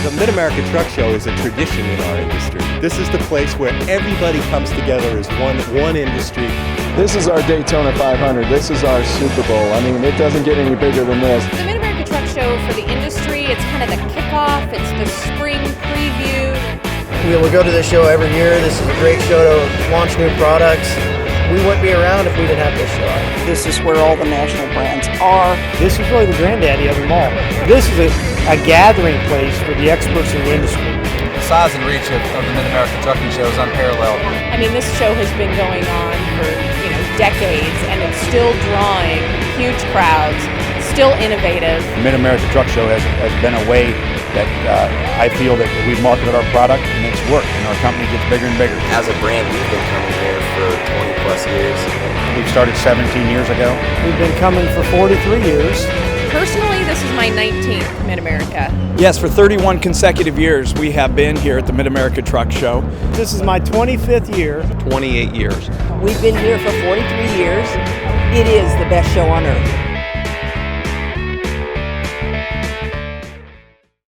The Mid-America Truck Show is a tradition in our industry. This is the place where everybody comes together as one industry. This is our Daytona 500. This is our Super Bowl. I mean, it doesn't get any bigger than this. The Mid-America Truck Show for the industry, it's kind of the kickoff, it's the spring preview. We go to this show every year. This is a great show to launch new products. We wouldn't be around if we didn't have this show. This is where all the national brands are. This is really the granddaddy of them all. This is a gathering place for the experts in the industry. The size and reach of the Mid-America Trucking Show is unparalleled. I mean, this show has been going on for, decades, and it's still drawing huge crowds, still innovative. The Mid-America Truck Show has been a way that I feel that we've marketed our product and it's worked, and our company gets bigger and bigger. As a brand, we've been coming here for 20 plus years. We started 17 years ago. We've been coming for 43 years. Personally, this is my 19th Mid-America. Yes, for 31 consecutive years we have been here at the Mid-America Truck Show. This is my 25th year. 28 years. We've been here for 43 years. It is the best show on earth.